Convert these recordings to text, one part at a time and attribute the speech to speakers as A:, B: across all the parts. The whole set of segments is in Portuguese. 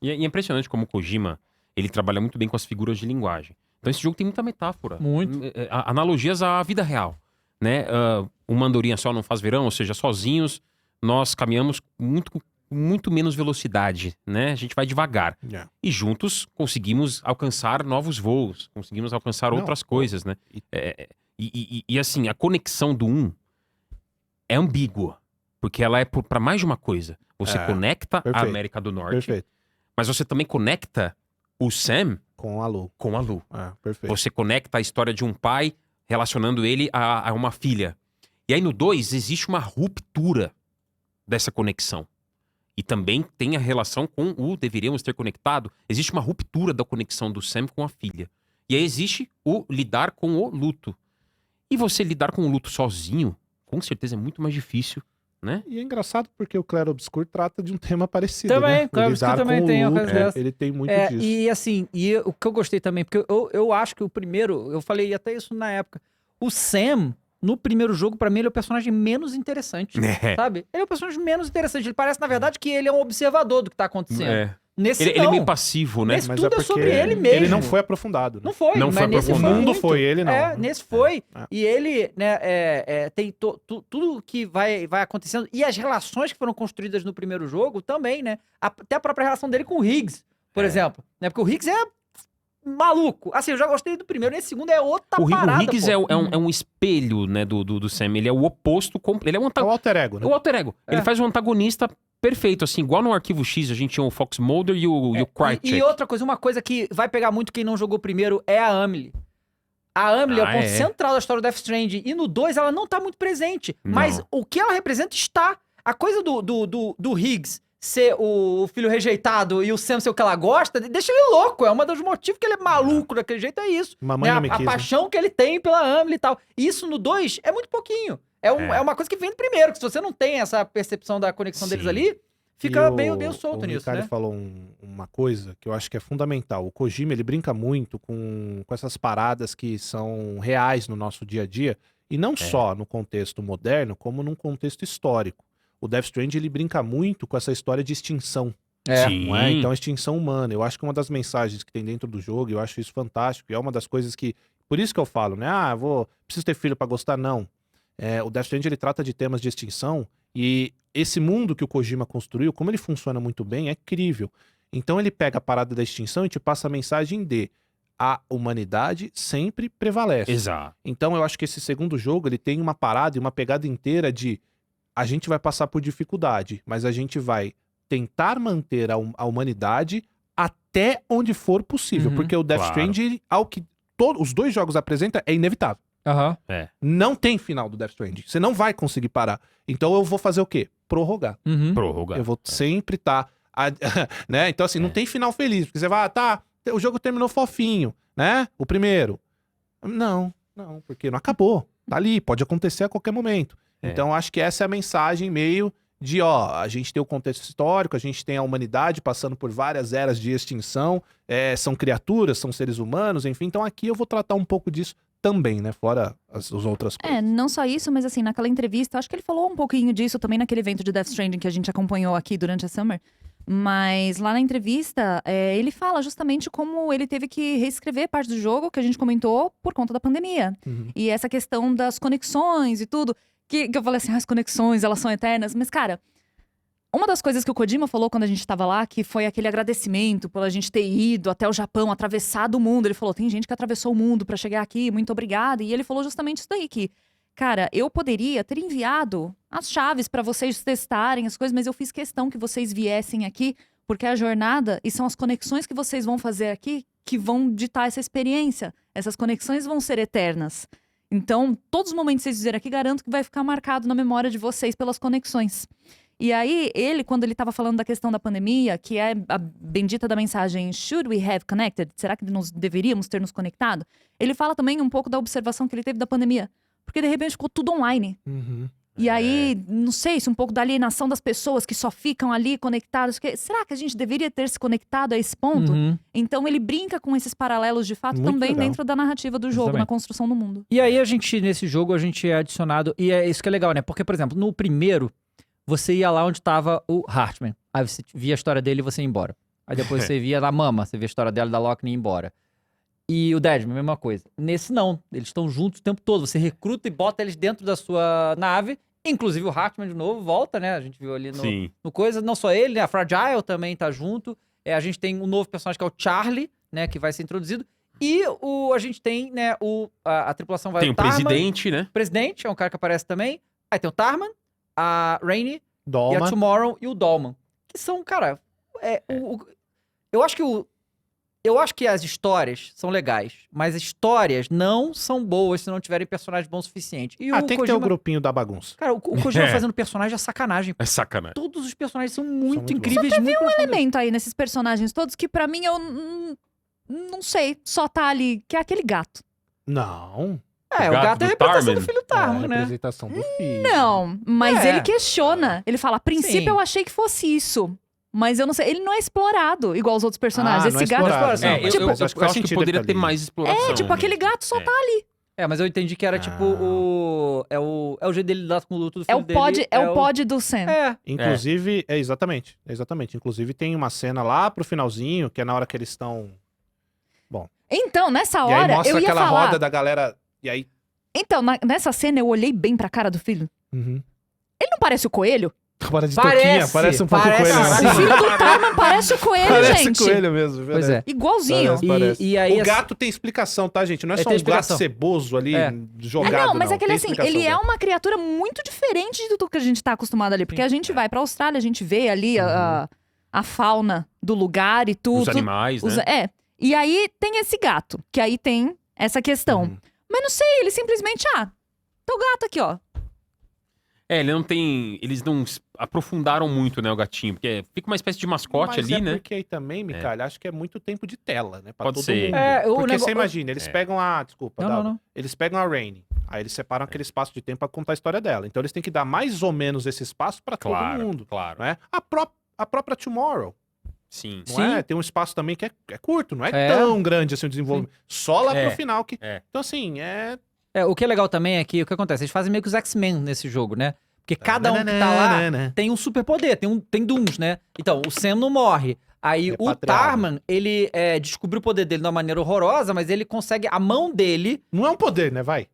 A: E é impressionante como o Kojima, ele trabalha muito bem com as figuras de linguagem. Então esse jogo tem muita metáfora.
B: Muito.
A: Analogias à vida real, né? Uma andorinha só não faz verão, ou seja, sozinhos nós caminhamos muito menos velocidade, né? A gente vai devagar.
C: Yeah.
A: E juntos conseguimos alcançar novos voos, conseguimos alcançar outras coisas, né? E assim, a conexão do 1 é ambígua, porque ela é para mais de uma coisa. Você conecta a América do Norte, mas você também conecta o Sam
C: com a Lu.
A: Com a Lu.
C: Perfeito.
A: Você conecta a história de um pai relacionando ele a uma filha. E aí no 2 existe uma ruptura dessa conexão. E também tem a relação com o deveríamos ter conectado. Existe uma ruptura da conexão do Sam com a filha. E aí existe o lidar com o luto. E você lidar com o luto sozinho, com certeza é muito mais difícil, né?
C: E é engraçado porque o Clair Obscur trata de um tema parecido,
B: Também,
C: né?
B: o Clair Obscur também tem uma coisa dessa.
C: Ele tem muito disso.
B: E assim, o que eu gostei também, porque eu acho que o primeiro, eu falei até isso na época, o Sam, no primeiro jogo, pra mim, ele é o personagem menos interessante, sabe? Ele é o personagem menos interessante. Ele parece, na verdade, que ele é um observador do que tá acontecendo. Nesse
A: ele é meio passivo, né?
B: Nesse tudo é sobre ele mesmo.
C: Ele não foi aprofundado. Né?
B: Não foi, mas nesse foi.
C: O mundo foi ele, não.
B: Nesse foi. E ele, né, tem tudo que vai acontecendo. E as relações que foram construídas no primeiro jogo também, né? Até a própria relação dele com o Higgs, por exemplo. Né? Porque o Higgs é maluco. Assim, eu já gostei do primeiro. Nesse segundo é outra parada,
A: O Higgs é um espelho, né, do Sam. Ele é o oposto. Ele é um
C: o alter ego, né?
A: O alter ego. Ele faz um antagonista perfeito, assim, igual no Arquivo X, a gente tinha o Fox Mulder e o Krychek.
B: E outra coisa, uma coisa que vai pegar muito quem não jogou primeiro é a Amelie. A Amelie é o ponto central da história do Death Stranding. E no 2 ela não tá muito presente.
A: Não.
B: Mas o que ela representa está. A coisa do Higgs ser o filho rejeitado e o Sam ser o que ela gosta, deixa ele louco. É um dos motivos que ele é maluco daquele jeito, é isso.
C: Mamãe não me quis,
B: a paixão que ele tem pela Amelie e tal. E isso no 2 é muito pouquinho. É uma coisa que vem do primeiro, que se você não tem essa percepção da conexão deles ali, fica bem solto nisso,
C: Ricardo
B: né?
C: falou uma coisa que eu acho que é fundamental. O Kojima, ele brinca muito com essas paradas que são reais no nosso dia a dia, e não só no contexto moderno, como num contexto histórico. O Death Stranding, ele brinca muito com essa história de extinção.
A: Sim.
C: Não é? Então, a extinção humana. Eu acho que uma das mensagens que tem dentro do jogo, eu acho isso fantástico, e é uma das coisas que... Por isso que eu falo, né? Preciso ter filho pra gostar? Não. O Death Stranding, ele trata de temas de extinção, e esse mundo que o Kojima construiu, como ele funciona muito bem, é incrível. Então ele pega a parada da extinção e te passa a mensagem de a humanidade sempre prevalece.
A: Exato.
C: Então eu acho que esse segundo jogo, ele tem uma parada e uma pegada inteira de a gente vai passar por dificuldade, mas a gente vai tentar manter a humanidade até onde for possível. Porque o Death Stranding, ao que os dois jogos apresentam, é inevitável. Não tem final do Death Stranding. Você não vai conseguir parar. Então eu vou fazer o quê? Prorrogar.
A: Prorrogar.
C: Eu vou sempre estar... né? Então assim, não tem final feliz. Porque você vai, o jogo terminou fofinho, né? O primeiro. Não, porque não acabou. Tá ali, pode acontecer a qualquer momento. Então acho que essa é a mensagem meio de, a gente tem o contexto histórico, a gente tem a humanidade passando por várias eras de extinção, são criaturas, são seres humanos, enfim. Então aqui eu vou tratar um pouco disso também, né? Fora as outras coisas.
D: Não só isso, mas assim, naquela entrevista, acho que ele falou um pouquinho disso também naquele evento de Death Stranding que a gente acompanhou aqui durante a Summer. Mas lá na entrevista, ele fala justamente como ele teve que reescrever parte do jogo que a gente comentou por conta da pandemia. E essa questão das conexões e tudo, que eu falei assim, as conexões, elas são eternas. Mas, cara, uma das coisas que o Kojima falou quando a gente tava lá, que foi aquele agradecimento por a gente ter ido até o Japão, atravessado o mundo. Ele falou, tem gente que atravessou o mundo pra chegar aqui, muito obrigada. E ele falou justamente isso daí, que, cara, eu poderia ter enviado as chaves pra vocês testarem as coisas, mas eu fiz questão que vocês viessem aqui, porque a jornada e são as conexões que vocês vão fazer aqui que vão ditar essa experiência. Essas conexões vão ser eternas. Então, todos os momentos que vocês fizeram aqui, garanto que vai ficar marcado na memória de vocês pelas conexões. E aí, quando ele estava falando da questão da pandemia, que é a bendita da mensagem Should we have connected? Será que nós deveríamos ter nos conectado? Ele fala também um pouco da observação que ele teve da pandemia. Porque, de repente, ficou tudo online. E aí, não sei, se um pouco da alienação das pessoas que só ficam ali conectadas. Será que a gente deveria ter se conectado a esse ponto? Então, ele brinca com esses paralelos, de fato,
C: Muito
D: também
C: legal.
D: dentro da narrativa do jogo,
B: Exatamente.
D: na construção do mundo.
B: E aí, nesse jogo, a gente é adicionado... E é isso que é legal, né? Porque, por exemplo, no primeiro, você ia lá onde tava o Hartman. Aí você via a história dele e você ia embora. Aí depois você via na Mama, você via a história dela e da Lockne ir embora. E o Deadman, a mesma coisa. Nesse não, eles estão juntos o tempo todo. Você recruta e bota eles dentro da sua nave. Inclusive o Hartman de novo volta, né? A gente viu ali
A: Sim.
B: no coisa. Não só ele, né? A Fragile também tá junto. A gente tem um novo personagem que é o Charlie, né? Que vai ser introduzido. E a gente tem, né? A tripulação vai...
A: Tem o
B: Tarman,
A: presidente, né?
B: O presidente é um cara que aparece também. Aí tem o Tarman, a Rainey, e a
C: Dolma.
B: Tomorrow e o Dolman. Que são, cara... Eu acho que as histórias são legais, mas as histórias não são boas se não tiverem personagens bons o suficiente. E
C: Tem que ter o grupinho da bagunça.
B: Cara, o Kojima fazendo personagem é sacanagem.
A: É sacanagem.
B: Todos os personagens são muito
C: muito
B: incríveis, muito profundos.
D: Elemento aí nesses personagens todos que pra mim eu não sei, só tá ali, que é aquele gato.
C: Não.
B: O
A: gato
B: gato é a
A: do
B: representação
A: Tarman.
B: do filho Tarman,
C: a
B: né?
C: representação do filho.
D: Não, mas
B: É.
D: ele questiona. Ele fala, a princípio
B: Sim.
D: eu achei que fosse isso. Mas eu não sei, ele não é explorado igual os outros personagens.
C: Não é
D: Esse gato.
C: explorado, não,
A: É,
C: mas
A: eu,
C: eu acho que
A: eu
C: faz
A: acho que
C: sentido
A: poderia
C: ele
A: ter
C: tá ali.
A: mais exploração.
D: Tipo, aquele gato só tá ali.
B: Mas eu entendi que era tipo é o jeito dele lidar com o luto do
D: É
B: filho
D: o pod,
B: dele.
D: é o pod do Sam.
C: Inclusive, exatamente. Inclusive tem uma cena lá pro finalzinho, que é na hora que eles estão...
D: Então, nessa
C: E aí
D: hora,
C: mostra
D: eu ia
C: aquela
D: falar.
C: roda da galera... E aí...
D: Então, nessa cena eu olhei bem pra cara do filho.
C: Uhum.
D: Ele não parece o coelho?
C: Para de
B: Parece,
C: toquinha, parece um pouco
B: parece
C: coelho.
B: sim.
C: Né?
D: O filho do Tarman parece o coelho,
C: Parece
D: gente.
C: coelho mesmo.
B: Pois é.
D: Igualzinho.
C: Parece.
B: E aí,
C: O gato tem explicação, tá, gente? Não é só
B: tem
C: um gato
B: explicação.
C: ceboso ali,
B: É.
C: jogado,
D: Não, mas é que ele,
C: Tem
D: assim,
C: explicação
D: ele é
C: dele.
D: uma criatura muito diferente de tudo que a gente tá acostumado ali. Porque a gente vai pra Austrália, a gente vê ali a fauna do lugar e tudo.
A: Os animais, né?
D: E aí tem esse gato, que aí tem essa questão.
C: Uhum.
D: Mas não sei, ele simplesmente, tá o gato aqui, ó.
A: Ele não tem... Eles não aprofundaram muito, né, o gatinho. Porque fica uma espécie de mascote
C: Mas
A: ali, né?
C: porque aí também, Micalha, acho que é muito tempo de tela, né? Pra
A: Pode
C: todo
A: ser.
C: mundo. Porque
B: o
C: você imagina, eles pegam a... Desculpa,
B: Não,
C: Dava.
B: não.
C: Eles pegam a Rainey, aí eles separam aquele espaço de tempo pra contar a história dela. Então eles têm que dar mais ou menos esse espaço pra todo mundo,
A: claro.
C: não é? A própria Tomorrow,
A: Sim.
C: não
B: Sim.
C: é? Tem um espaço também que é curto, não é,
B: É.
C: tão grande assim o desenvolvimento. Só lá
A: É.
C: pro final que...
A: É.
C: Então assim,
B: O que é legal também é que o que acontece? Eles fazem meio que os X-Men nesse jogo, né? Porque cada um que tá lá tem um superpoder, tem Dooms, né? Então, o Sam não morre. Aí o
C: Repatriado.
B: Tarman, ele descobriu o poder dele de uma maneira horrorosa, mas ele consegue... A mão dele...
C: Não é um poder, né? Vai.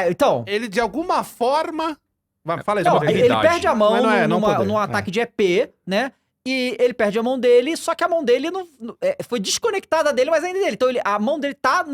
B: Então...
C: Ele de alguma forma... Fala aí,
B: Não,
C: poder dele.
B: ele perde a mão
C: Mas não é, não poder.
B: num ataque de EP, né? E ele perde a mão dele, só que a mão dele foi desconectada dele, mas ainda é dele. Então a mão dele tá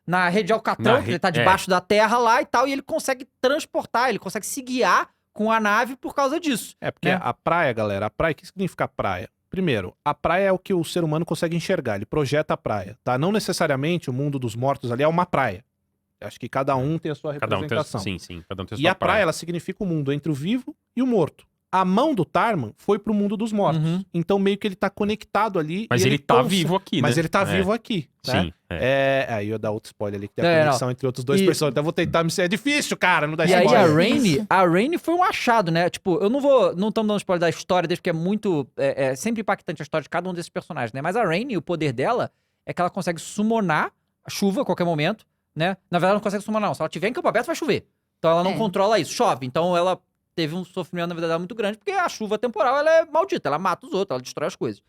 B: na rede de Alcatrão, que ele tá debaixo da terra lá e tal, e ele consegue transportar, ele consegue se guiar com a nave por causa disso.
C: É, porque
B: né?
C: a praia, galera, o que significa praia? Primeiro, a praia é o que o ser humano consegue enxergar, ele projeta a praia, tá? Não necessariamente o mundo dos mortos ali é uma praia. Acho que cada um tem a sua
A: Cada um tem,
C: representação.
A: sim. Cada um tem a
C: E
A: sua
C: a praia, ela significa o mundo entre o vivo e o morto. A mão do Tarman foi pro mundo dos mortos.
B: Uhum.
C: Então meio que ele tá conectado ali.
A: Mas
C: e
A: ele tá vivo aqui, né?
C: Mas ele tá vivo aqui, né?
A: Sim.
C: Aí eu dar outro spoiler ali, que tem a conexão entre outros dois personagens. Então eu vou tentar me ser... É difícil, cara, não dá
B: E aí
C: spoiler.
B: a Rainey foi um achado, né? Tipo, eu não estamos dando spoiler da história deles, porque é muito... É sempre impactante a história de cada um desses personagens, né? Mas a Rainey, o poder dela é que ela consegue summonar a chuva a qualquer momento, né? Na verdade, ela não consegue summonar, não. Se ela tiver em campo aberto, vai chover. Então ela não controla isso. Chove. Então ela teve um sofrimento, na verdade, muito grande, porque a chuva temporal, ela é maldita. Ela mata os outros, ela destrói as coisas.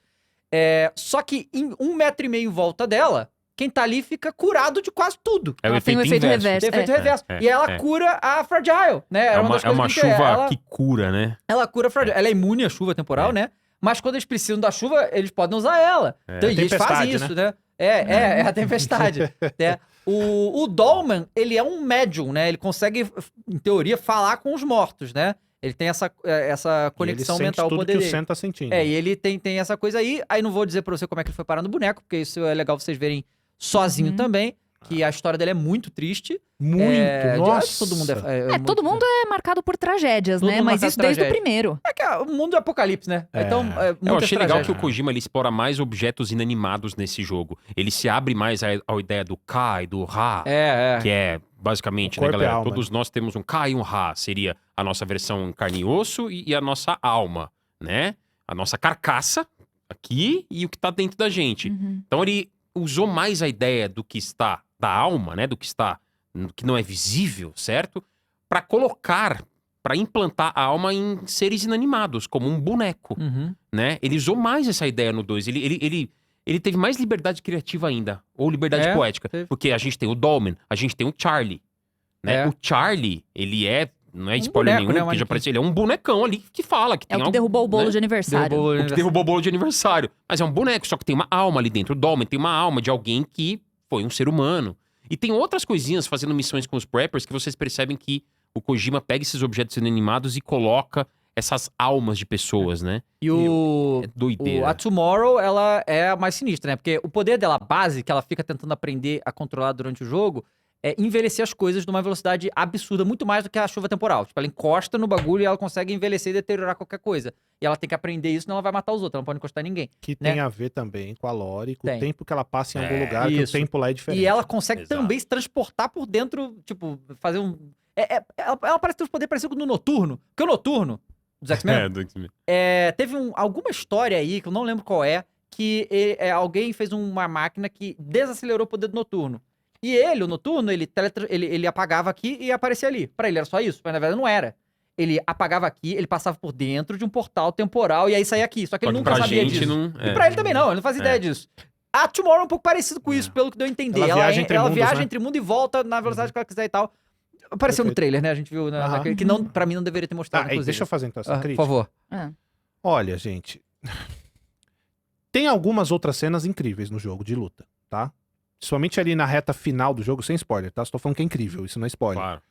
B: Só que em 1,5 metro em volta dela, quem tá ali fica curado de quase tudo.
A: É o
D: Ela tem um
A: efeito
D: efeito
A: inverso.
D: reverso.
B: Tem efeito reverso. E ela cura a Fragile, né? Era das
A: É uma
B: coisas que
A: chuva
B: ela,
A: que cura, né?
B: ela cura a Fragile. Ela é imune à chuva temporal, né? Mas quando eles precisam da chuva, eles podem usar ela. Então, e eles fazem isso, né? É a tempestade. né? O Dolman, ele é um médium, né? Ele consegue, em teoria, falar com os mortos, né? Ele tem essa conexão mental, o
C: tudo
B: poder
C: que
B: dele.
C: o Sam tá sentindo.
B: E ele tem essa coisa aí. Aí não vou dizer pra você como é que ele foi parar no boneco, porque isso é legal vocês verem sozinho também. Que a história dele é muito triste.
C: Muito,
B: Acho que todo mundo
D: Todo mundo é marcado por tragédias,
B: Todo
D: né?
B: mundo
D: Mas
B: marcado
D: isso
B: por
D: desde o
B: tragédia.
D: primeiro.
B: É que o mundo é apocalipse, né? Então,
A: Eu
B: muitas
A: achei legal
B: tragédias.
A: que o Kojima ele explora mais objetos inanimados nesse jogo. Ele se abre mais à ideia do Ka e do Ra, que é basicamente,
C: O
A: né,
C: corpo e
A: galera?
C: a alma.
A: Todos nós temos um Ka e um Ra. Seria a nossa versão em carne e osso e a nossa alma, né? A nossa carcaça aqui e o que tá dentro da gente. Então ele usou mais a ideia do que está da alma, né? Do que está, que não é visível, certo? Para colocar pra implantar a alma em seres inanimados, como um boneco,
B: Uhum.
A: né? Ele usou mais essa ideia no 2. Ele teve mais liberdade criativa ainda, ou liberdade
B: É,
A: poética.
B: teve.
A: Porque a gente tem o Dolmen, a gente tem o Charlie, né?
B: É.
A: O Charlie, ele não é
B: Um
A: spoiler
B: boneco, né?
A: nenhum,
B: Um
A: que já
B: manequim.
A: apareceu, ele é um bonecão ali que fala, que
D: É
A: tem
D: o que
A: algo,
D: derrubou o bolo
A: né?
D: de aniversário.
B: Derrubou
A: O que derrubou o bolo de aniversário. Mas é um boneco, só que tem uma alma ali dentro. O Dolmen tem uma alma de alguém que foi um ser humano. E tem outras coisinhas fazendo missões com os preppers que vocês percebem que o Kojima pega esses objetos inanimados e coloca essas almas de pessoas, né?
B: E o...
A: É doideira.
B: A Tomorrow, ela é a mais sinistra, né? Porque o poder dela base, que ela fica tentando aprender a controlar durante o jogo, é envelhecer as coisas numa velocidade absurda, muito mais do que a chuva temporal. Tipo, ela encosta no bagulho e ela consegue envelhecer e deteriorar qualquer coisa. E ela tem que aprender isso, senão ela vai matar os outros, ela não pode encostar em ninguém.
C: Que
B: né?
C: tem a ver também com a lore, com
B: Tem.
C: o tempo que ela passa em algum
A: É,
C: lugar, que o
B: isso.
C: tempo lá é diferente.
B: E ela consegue
A: Exato.
B: também se transportar por dentro, tipo, fazer um... ela parece ter um poder parecido com o Noturno. Porque o Noturno, dos X-Men,
A: do X-Men.
B: teve alguma história aí, que eu não lembro qual é, que alguém fez uma máquina que desacelerou o poder do Noturno. E ele, o Noturno, ele apagava aqui e aparecia ali. Pra ele era só isso, mas na verdade não era. Ele apagava aqui, ele passava por dentro de um portal temporal e aí saía aqui. Só que ele
A: Só que
B: nunca
A: pra
B: sabia
A: gente
B: disso.
A: não...
B: E pra ele também não, ele não fazia ideia disso. A Tomorrow é um pouco parecido com isso, pelo que deu a entender.
C: Ela viaja entre
B: ela
C: mundos,
B: viaja
C: né?
B: entre mundo e volta na velocidade que ela quiser e tal. Apareceu no
C: Perfeito.
B: trailer, né? A gente viu
C: Aham.
B: naquele, que não, pra mim não deveria ter mostrado,
C: Tá, e
B: inclusive.
C: deixa eu fazer então essa
B: Por
C: crítica.
B: favor.
D: É.
C: Olha, gente. Tem algumas outras cenas incríveis no jogo de luta, tá? Principalmente ali na reta final do jogo, sem spoiler, tá? Só tô falando que é incrível, isso não é spoiler.
A: Claro.